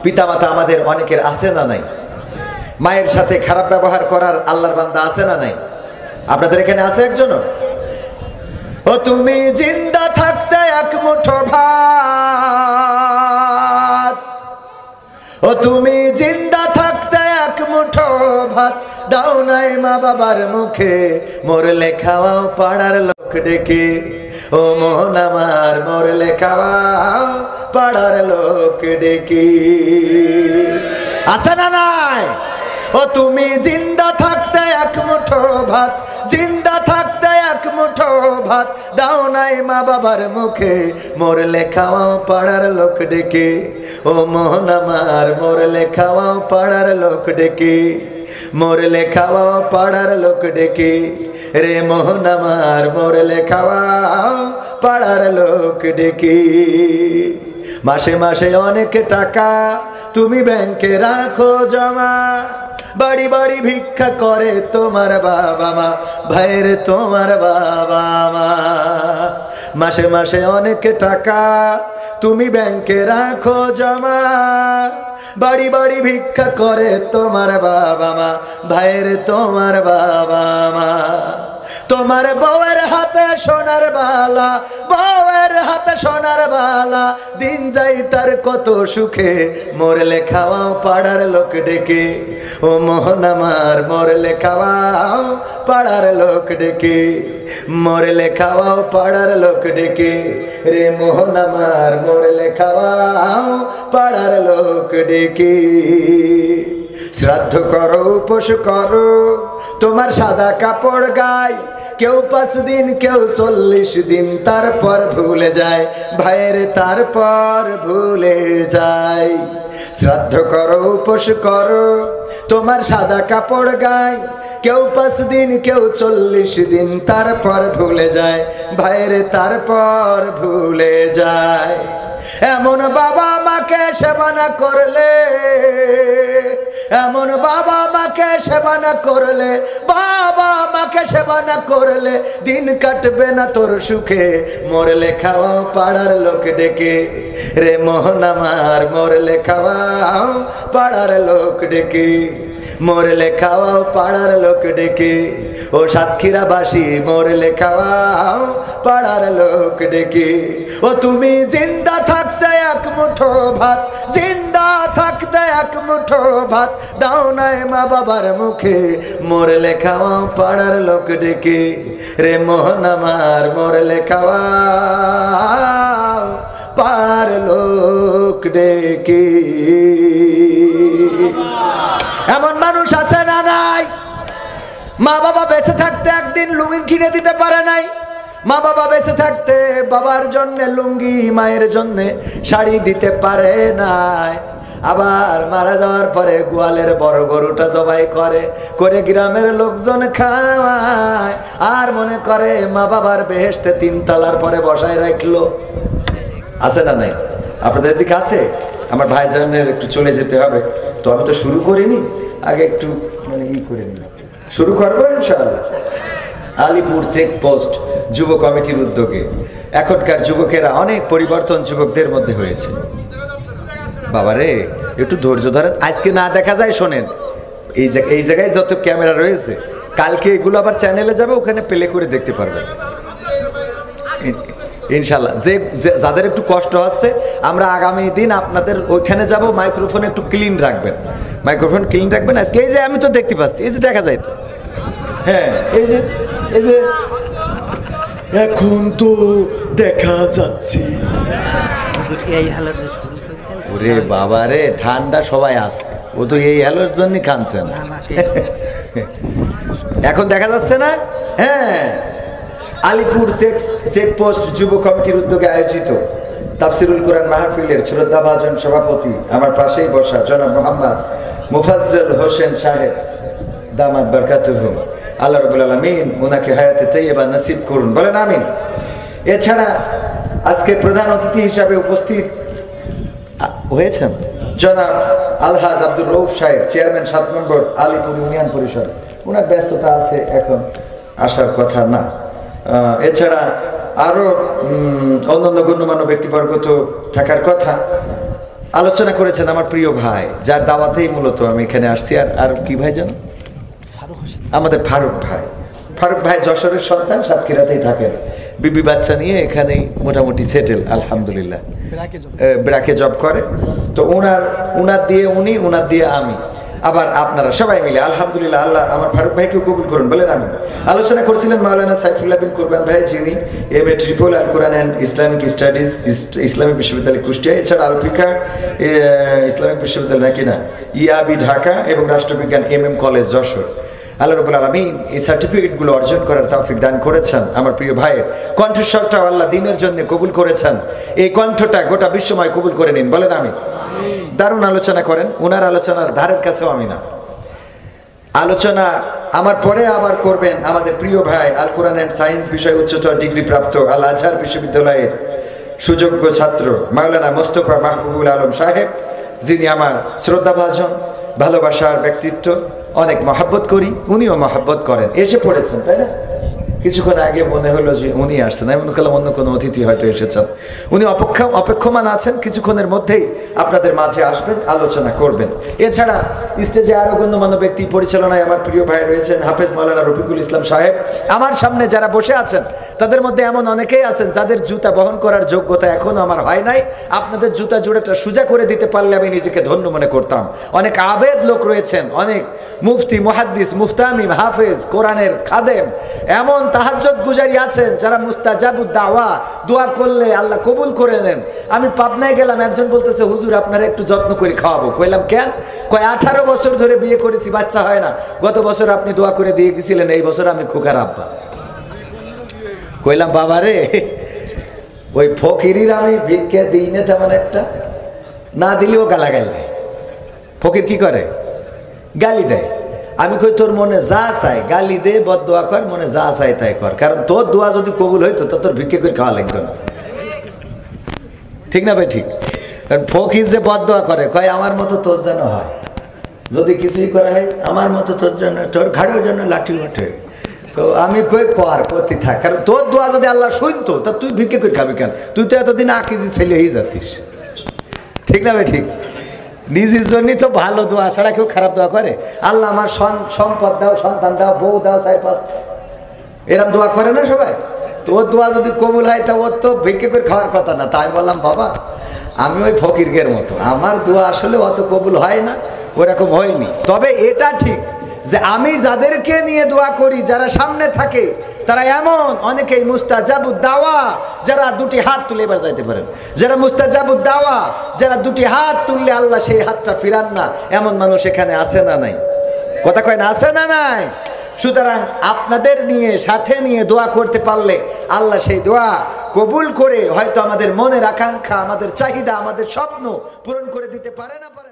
পিতামাতা আমাদের অনেকের আছে না নাই? মায়ের সাথে খারাপ ব্যবহার করার আল্লাহর বান্দা আছে না নাই? আপনাদের এখানে আছে একজনও? ও তুমি জিন্দা থাকতে এক মুঠো ভাত, ও তুমি জিন্দা থাকতে এক মুঠো ভাত দাও নাই মা বাবার মুখে, মরলে খাওয়াও পাড়ার লোক ডেকে। ও মোহন আমার মরলে খাওয়াও পাড়ার লোক ডেকে। আছে না নাই? ও তুমি জিন্দা থাকতে এক মুঠো ভাত, জিন্দা থাকতে এক মুঠো ভাত দাও নাই মা বাবার মুখে, মরলে খাওয়াও পাড়ার লোক ডেকে। ও মোহন আমার মরলে খাওয়াও পাড়ার লোক ডেকে, মরলে খাওয়াও পাড়ার লোক ডেকে। রে মোহন আমার মরলে খাওয়াও পাড়ার লোক ডেকে। মাসে মাসে অনেক টাকা তুমি ব্যাংকে রাখো জমা, বাড়ি বাড়ি ভিক্ষা করে তোমার বাবা মা, ভাইয়ের তোমার বাবা মা। মাসে মাসে অনেক টাকা তুমি ব্যাংকে রাখো জমা, বাড়ি বাড়ি ভিক্ষা করে তোমার বাবা মা, ভাইয়ের তোমার বাবা মা। তোমার বউয়ের হাতে সোনার বালা, বউয়ের হাতে সোনার বালা, দিন যাই তার কত সুখে, মরলে খাওয়াও পাড়ার লোক ডেকে। ও মোহন আমার মরলে খাওয়াও পাড়ার লোক ডেকে, মরলে খাওয়াও পাড়ার লোক ডেকে। রে মোহন আমার মরলে খাওয়াও পাড়ার লোক ডেকে। শ্রাদ্ধ করো উপোস করো তোমার সাদা কাপড় গায়, কেউ 5 দিন কেউ 40 দিন, তারপর ভুলে যায় ভাইয়ের, তারপর ভুলে যায়। শ্রাদ্ধ করো উপোস করো তোমার সাদা কাপড় গায়, কেউ 5 দিন কেউ 40 দিন, তারপর ভুলে যায় ভাইয়ের, তারপর ভুলে যায়। এমন বাবা মাকে সেবা না করলে, এমন বাবা মাকে সেবা না করলে, বাবা মাকে সেবা না করলে দিন কাটবে না তোর সুখে, মরলে খাওয়াও পাড়ার লোক ডেকে। রে মোহন আমার মরলে খাওয়াও পাড়ার লোক ডেকে, মরলে খাওয়াও পাড়ার লোক ডেকে। ও সাতক্ষীরাবাসী মরলে খাওয়াও পাড়ার লোক ডেকে। ও তুমি জিন্দা থাকতে এক মুঠো ভাত, জিন্দা থাকতে এক মুঠো ভাত দাও নাই মা বাবার মুখে, মরলে খাওয়াও পাড়ার লোক ডেকে। রে মোহন আমার মরলে খাওয়াও পাড়ার লোক ডেকে। এমন মানুষ আছে না নাই? মা বাবা বেঁচে থাকতে একদিন লুঙ্গি কিনে দিতে পারে নাই, মা বাবা বেঁচে থাকতে বাবার জন্য লুঙ্গি, মায়ের জন্য শাড়ি দিতে পারে নাই। আবার মারা যাওয়ার পরে গোয়ালের বড় গরুটা জবাই করে, করে গ্রামের লোকজন খাওয়ায়, আর মনে করে মা বাবার বেহেশতে 3 তলার পরে বসায় রাখলো। আছে না নাই? আপনাদের দিকে আছে? আমার ভাইজানের একটু চলে যেতে হবে, তো আমি তো শুরু করিনি, আগে একটু মানে করে নিলাম। শুরু করবো ইনশাআল্লাহ। আলিপুর চেকপোস্ট যুব কমিটির উদ্যোগে এখনকার যুবকেরা অনেক পরিবর্তন যুবকদের মধ্যে হয়েছে। বাবারে একটু ধৈর্য ধরেন, আজকে না দেখা যায় শোনেন, এই জায়গায় যত ক্যামেরা রয়েছে কালকে এগুলো আবার চ্যানেলে যাবে, ওখানে প্লে করে দেখতে পারবেন ইনশাল্লাহ। যাদের একটু কষ্ট হচ্ছে, আমরা আগামী দিন আপনাদের ওইখানে যাব, মাইক্রোফোন একটু ক্লিন রাখবেন, মাইক্রোফোন ক্লিন রাখবেন। আজকে এই যে আমি তো দেখতে পাচ্ছি, এই যে দেখা যায় তো, হ্যাঁ এই যে এখন তো দেখা যাচ্ছে। ওরে বাবা রে, ঠান্ডা সবাই আছে, ও তো এই হ্যালোর জন্য কাঁদছে না। এখন দেখা যাচ্ছে না? হ্যাঁ, আলিপুর চেকপোস্ট যুব কমিটির উদ্যোগে আয়োজিত তাফসিরুল কোরআন মাহফিলের শ্রদ্ধাভাজন সভাপতি আমার পাশেই বসা জনাব মোহাম্মদ মুফাজ্জল হোসেন সাহেব দামাত বারকাতুহু, আল্লাহ রাব্বুল আলামিন ওনাকে হায়াতে তাইয়্যিবা নসিব করুন, বলেন আমিন। এছাড়া আজকে প্রধান অতিথি হিসাবে উপস্থিত হয়েছেন জনাব আলহাজ আব্দুর রউফ সাহেব, চেয়ারম্যান 7 নম্বর আলিপুর ইউনিয়ন পরিষদ। ওনার ব্যস্ততা আছে, এখন আসার কথা না। এছাড়া আরো অন্যান্য গণ্যমান্য ব্যক্তিবর্গ তো থাকার কথা। আলোচনা করেছেন আমার প্রিয় ভাই, যার দাওয়াতেই মূলত আমি এখানে আসছি। আর কি ভাই যেন? আমাদের ফারুক ভাই। ফারুক ভাই যশোরের সন্তান, সাতক্ষীরাতেই থাকেন, বিবি বাচ্চা নিয়ে এখানেই মোটামুটি সেটেল আলহামদুলিল্লাহ, ব্র্যাকে জব করে। তো উনার দিয়ে উনি, উনার দিয়ে আমি, আবার আপনারা সবাই মিলে আলহামদুলিল্লাহ। আল্লাহ আমার ফারুক ভাইকেও কবুল করুন, বলেন আমি। আলোচনা করছিলেন মাওলানা সাইফুল্লাহ বিন কুরবান ভাই, যিনি M A triple Al Quran and Islamic studies, Islamic বিশ্ববিদ্যালয় কুষ্টিয়া, এছাড়া আলফিকা ইসলামিক বিশ্ববিদ্যালয় নাকি না ইয়াবি ঢাকা, এবং রাষ্ট্রবিজ্ঞান MM কলেজ যশোর। আল্লাহ রাব্বুল আলামিন এই সার্টিফিকেটগুলো অর্জন করার তৌফিক দান করেছেন। আমার প্রিয় ভাইয়ের কণ্ঠস্বরটা আল্লাহ দিনের জন্য কবুল করেছেন। এই কণ্ঠটা গোটা বিশ্বময় কবুল করে নিন, বলেন আমি। দারুণ আলোচনা করেন, ওনার আলোচনার ধারের কাছেও আমি না। আলোচনা আমার পরে আবার করবেন আমাদের প্রিয় ভাই, আল কোরআন অ্যান্ড সায়েন্স বিষয়ে উচ্চতর ডিগ্রি প্রাপ্ত আল আজহার বিশ্ববিদ্যালয়ের সুযোগ্য ছাত্র মাওলানা মোস্তফা মাহবুবুল আলম সাহেব, যিনি আমার শ্রদ্ধাভাজন, ভালোবাসার ব্যক্তিত্ব, অনেক মহাব্বত করি, উনিও মহাব্বত করেন। এসে পড়েছেন, তাই না? কিছুক্ষণ আগে মনে হলো যে উনি আসছেন, আমি মনে করলাম অন্য কোনো অতিথি হয়তো এসেছেন। উনি অপেক্ষমান আছেন, কিছুক্ষণের মধ্যেই আপনাদের মাঝে আসবেন, আলোচনা করবেন। এছাড়া স্টেজে আরও গণ্যমান্য ব্যক্তি পরিচালনায় আমার প্রিয় ভাই রয়েছেন হাফেজ মাওলানা রফিকুল ইসলাম সাহেব। আমার সামনে যারা বসে আছেন তাদের মধ্যে এমন অনেকেই আছেন যাদের জুতা বহন করার যোগ্যতা এখনও আমার হয় নাই। আপনাদের জুতা জোড়াটা সোজা করে দিতে পারলে আমি নিজেকে ধন্য মনে করতাম। অনেক আবেদ লোক রয়েছেন, অনেক মুফতি, মুহাদ্দিস, মুফতামিম, হাফেজ, কোরআনের খাদেম, এমন তাহাজ্জুদ গুজারি আছেন যারা মুস্তাজাবুদ দাওয়া, দোয়া করলে আল্লাহ কবুল করে নেন। আমি পাবনায় গেলাম, একজন বলতেছে হুজুর আপনারা একটু যত্ন করে খাওয়াবো। কইলাম কেন? কয় 18 বছর ধরে বিয়ে করেছি, বাচ্চা হয় না। গত বছর আপনি দোয়া করে দিয়ে গেছিলেন, এই বছর আমি খোকার আব্বা। কইলাম বাবা রে, ওই ফকিরির আমি ভিক্ষে দিই না তেমন একটা, না দিলেও গালাগাল দেয়। ফকির কি করে? গালি দেয়। আমি কই তোর মনে যা চাই গালি দে, বদদোয়া কর, মনে যা চাই তাই কর, কারণ তোর দোয়া যদি কবুল হইতো তো তোর ভিক্ষে করে খাওয়া লাগতো না। ঠিক না ভাই? ঠিক। কারণ ফকির যে বদদোয়া করে, কয় আমার মতো তোর যেন হয়, যদি কিছুই করা হয় আমার মতো তোর জন্য, তোর ঘাড়ের জন্য লাঠি ওঠে। তো আমি কই কর, প্রতি থাক, কারণ তোর দোয়া যদি আল্লাহ শুনতো তা তুই ভিক্ষে করে খাবি কেন? তুই তো এতদিন আকিজি ছেলেই যাতিস। ঠিক না ভাই? ঠিক। নিজের জন্যই তো ভালো দোয়া ছাড়া কেউ খারাপ দোয়া করে? আল্লাহ আমার সম্পদ দাও, সন্তান দাও, বউ দাও, 4-5, এরকম দোয়া করে না সবাই? তো ওর দোয়া যদি কবুল হয় তা ওর তো ভিক্ষে করে খাওয়ার কথা না। তাই বললাম বাবা আমি ওই ফকিরগের মতো, আমার দোয়া আসলে অত কবুল হয় না, ওরকম হয়নি। তবে এটা ঠিক যে আমি যাদেরকে নিয়ে দোয়া করি, যারা সামনে থাকে, তারা এমন অনেকেই মুস্তাজাবুদ দাওয়া, যারা দুটি হাত তুলে, এবার যাইতে পারেন, যারা মুস্তাজাবুদ দাওয়া, যারা দুটি হাত তুললে আল্লাহ সেই হাতটা ফিরান না, এমন মানুষ এখানে আছে না নাই? কথা কয় না, আছে না নাই? সুতরাং আপনাদের নিয়ে, সাথে নিয়ে দোয়া করতে পারলে আল্লাহ সেই দোয়া কবুল করে হয়তো আমাদের মনের আকাঙ্ক্ষা, আমাদের চাহিদা, আমাদের স্বপ্ন পূরণ করে দিতে পারে না পারে।